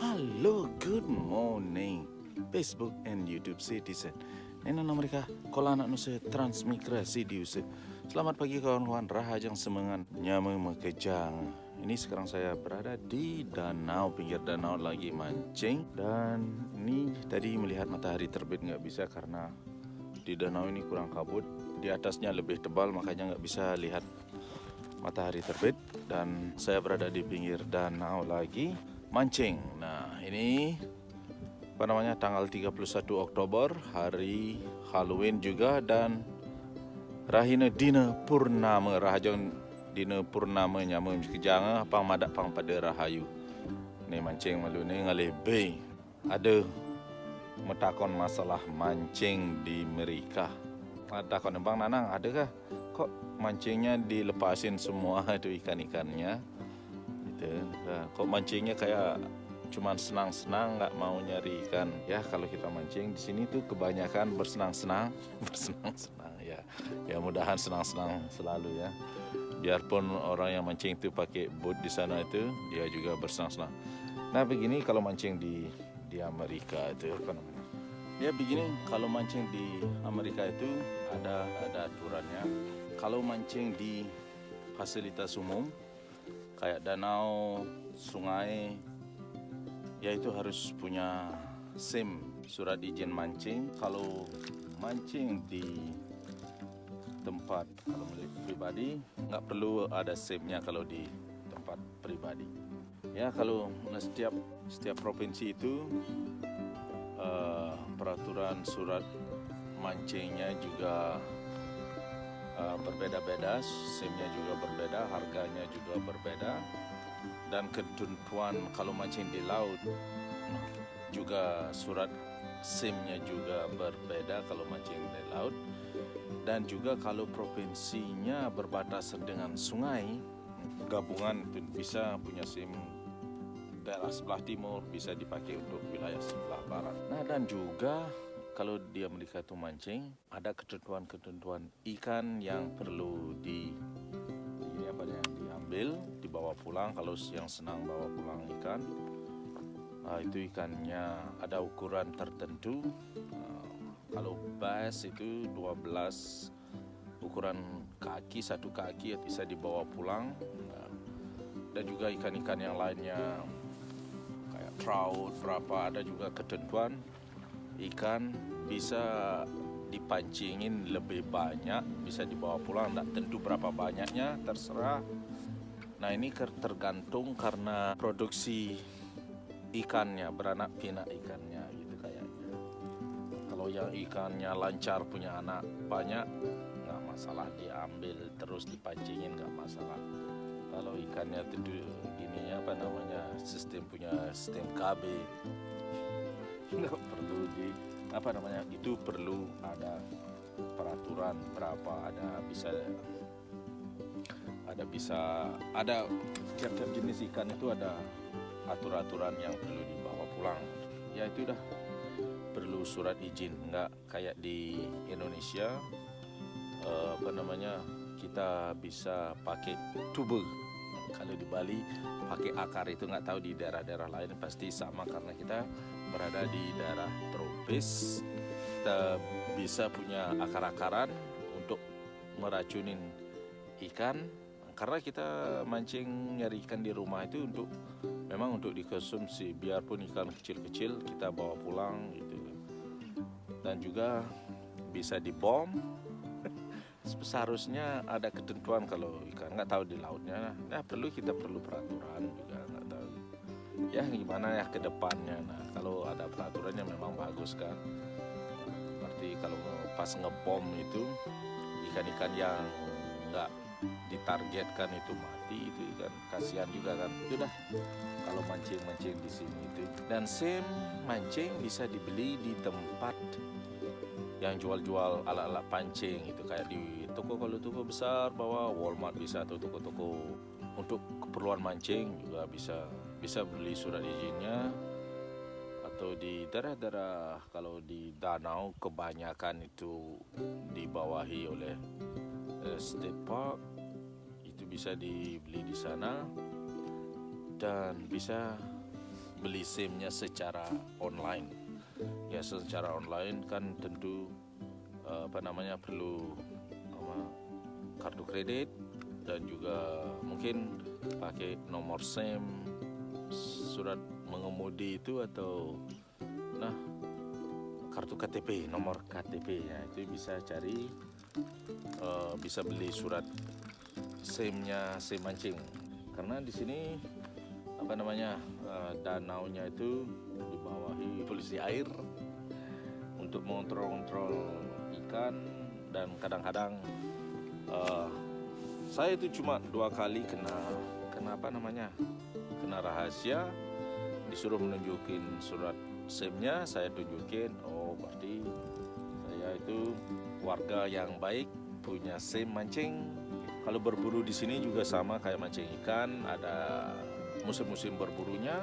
Halo, good morning Facebook and YouTube citizen. Nenek mereka kola anak nusa transmigrasi di usia. Selamat pagi kawan-kawan, rahajang semangan nyama mekejang. Ini sekarang saya berada di danau, pinggir danau lagi mancing. Dan ini tadi melihat matahari terbit nggak bisa karena di danau ini kurang kabut. Di atasnya lebih tebal makanya nggak bisa lihat matahari terbit. Dan saya berada di pinggir danau lagi mancing. Nah ini tanggal 31 Oktober, hari Halloween juga, dan rahina dina purnama, rahajang dina purnama nyama kejang apa madak pang pada rahayu. Ni mancing malu ni ngalih bay. Ada metakon masalah mancing di mereka. Ada kon bang Nanang, adakah kok mancingnya dilepasin semua itu ikan-ikannya? Gitu. Kok mancingnya kayak cuman senang-senang, nggak mau nyari ikan. Ya kalau kita mancing di sini tuh kebanyakan bersenang-senang, ya. Ya mudahan senang-senang selalu ya. Biarpun orang yang mancing itu pakai boot di sana itu, dia juga bersenang-senang. Nah begini kalau mancing di Amerika itu apa namanya? Ya begini kalau mancing di Amerika itu ada aturannya. Kalau mancing di fasilitas umum kayak danau, sungai, ya itu harus punya SIM, surat izin mancing. Kalau mancing di tempat kalau milik pribadi nggak perlu ada SIM-nya kalau di tempat pribadi. Ya kalau setiap provinsi itu peraturan surat mancingnya juga berbeda-beda, SIM-nya juga berbeda, harganya juga berbeda. Dan ketentuan kalau mancing di laut juga surat SIM-nya juga berbeda kalau mancing di laut. Dan juga kalau provinsinya berbatasan dengan sungai, gabungan itu bisa punya SIM daerah sebelah timur, bisa dipakai untuk wilayah sebelah barat. Nah dan juga kalau dia Amerika itu mancing, ada ketentuan ikan yang perlu diambil, dibawa pulang. Kalau yang senang bawa pulang ikan, itu ikannya ada ukuran tertentu. Kalau bass itu 12 ukuran kaki, satu kaki bisa dibawa pulang. Dan juga ikan-ikan yang lainnya kayak trout berapa, ada juga ketentuan ikan bisa dipancingin lebih banyak, bisa dibawa pulang, tidak tentu berapa banyaknya, terserah. Nah ini tergantung karena produksi ikannya, beranak pinak ikannya gitu kayaknya. Kalau yang ikannya lancar punya anak banyak, nggak masalah, diambil terus dipancingin nggak masalah. Kalau ikannya itu gininya sistem KB, nggak perlu itu perlu ada peraturan berapa, ada tiap jenis ikan itu ada aturan yang perlu dibawa pulang. Ya itu dah perlu surat izin, nggak kayak di Indonesia kita bisa pakai tube. Kalau di Bali pakai akar, itu nggak tahu di daerah-daerah lain pasti sama karena kita berada di daerah tropis. Kita bisa punya akar-akaran untuk meracunin ikan. Karena kita mancing nyari ikan di rumah itu memang untuk dikonsumsi, biarpun ikan kecil-kecil kita bawa pulang gitu. Dan juga bisa dibom. Seharusnya ada ketentuan kalau ikan, nggak tahu di lautnya. Nah kita perlu peraturan juga, nggak tahu. Ya gimana ya ke depannya. Nah kalau ada peraturannya memang bagus kan. Berarti kalau pas ngebom itu ikan-ikan yang nggak ditargetkan itu mati, itu kan kasihan juga kan. Itu dah kalau mancing di sini itu. Dan SIM mancing bisa dibeli di tempat yang jual-jual alat-alat pancing itu, kayak di kalau toko besar bawa Walmart bisa, atau toko-toko untuk keperluan mancing juga bisa beli surat izinnya. Atau di daerah-daerah kalau di danau kebanyakan itu dibawahi oleh state park, itu bisa dibeli di sana dan bisa beli SIM-nya secara online. Ya, secara online kan tentu perlu kartu kredit dan juga mungkin pakai nomor SIM, surat mengemudi itu, atau kartu KTP, nomor KTP ya, itu bisa cari, bisa beli surat SIM-nya SIM mancing. Karena di sini danaunya itu dibawahi polisi air untuk mengontrol ikan, dan kadang-kadang saya itu cuma 2 kali kena rahasia, disuruh menunjukin surat SIM-nya, saya tunjukin, berarti saya itu warga yang baik, punya SIM mancing. Kalau berburu di sini juga sama kayak mancing ikan, ada musim-musim berburunya.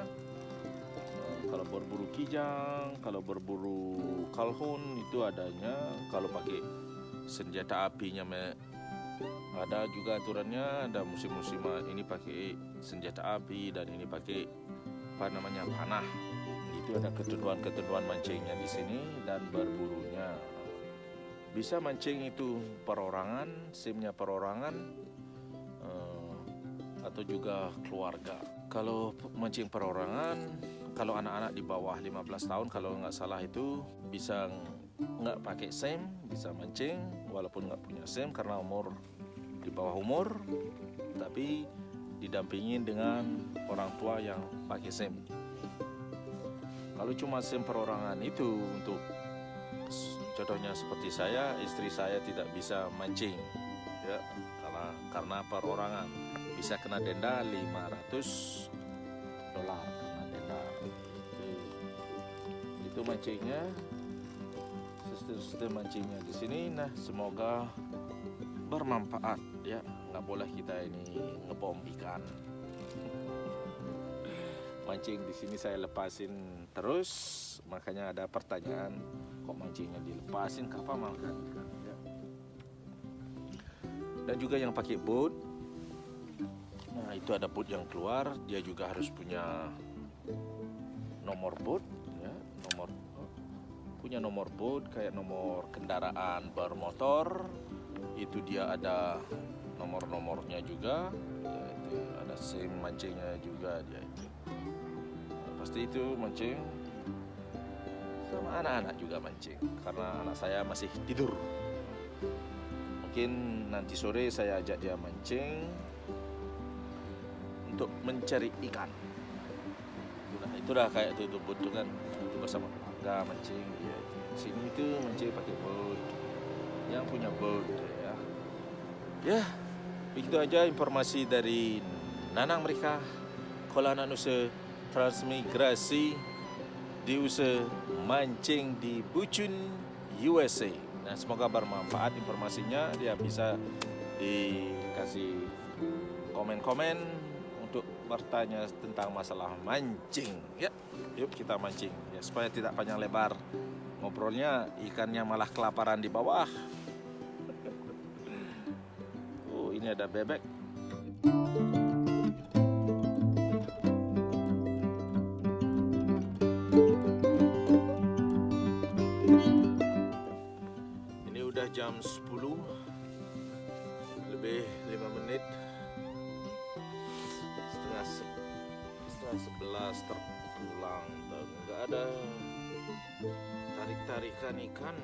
Kalau berburu kijang, kalau berburu kalhun itu adanya. Kalau pakai senjata apinya ada juga aturannya, ada musim-musim ini pakai senjata api dan ini pakai panah. Itu ada ketentuan mancingnya di sini dan berburunya. Bisa mancing itu perorangan, SIM-nya perorangan, atau juga keluarga. Kalau mancing perorangan, kalau anak-anak di bawah 15 tahun kalau nggak salah itu bisa nggak pakai SIM, bisa mancing walaupun nggak punya SIM karena di bawah umur, tapi didampingin dengan orang tua yang pakai SIM. Kalau cuma SIM perorangan itu, untuk contohnya seperti saya, istri saya tidak bisa mancing ya, karena perorangan bisa kena denda $500 kena denda. Itu mancingnya, sistem mancingnya di sini. Nah, semoga bermanfaat ya. Nggak boleh kita ini ngebom ikan. Mancing di sini saya lepasin terus, makanya ada pertanyaan, kok mancingnya dilepasin, kapan makan ikan ya. Dan juga yang pakai boat, nah itu ada boat yang keluar, dia juga harus punya nomor boat ya, punya nomor boat kayak nomor kendaraan bermotor, itu dia ada nomor-nomornya juga ya, itu ada SIM mancingnya juga dia itu. Pasti itu mancing sama anak-anak juga mancing, karena anak saya masih tidur. Mungkin nanti sore saya ajak dia mancing untuk mencari ikan. Itulah kayak itu butuh kan, itu bersama keluarga mancing ya. Sini itu mancing pakai boat, yang punya boat ya. Ya, begitu aja informasi dari Nanang mereka, Kola Anak Nusa Transmigrasi di usaha mancing di Buchan, USA. Nah, semoga bermanfaat informasinya. Dia bisa dikasih komen-komen untuk bertanya tentang masalah mancing. Ya, yuk kita mancing ya, supaya tidak panjang lebar ngobrolnya, ikannya malah kelaparan di bawah. Ini ada bebek. Ini udah jam 10 lebih 5 menit, setengah 11 terpulang dan nggak ada tarik-tarikan ikan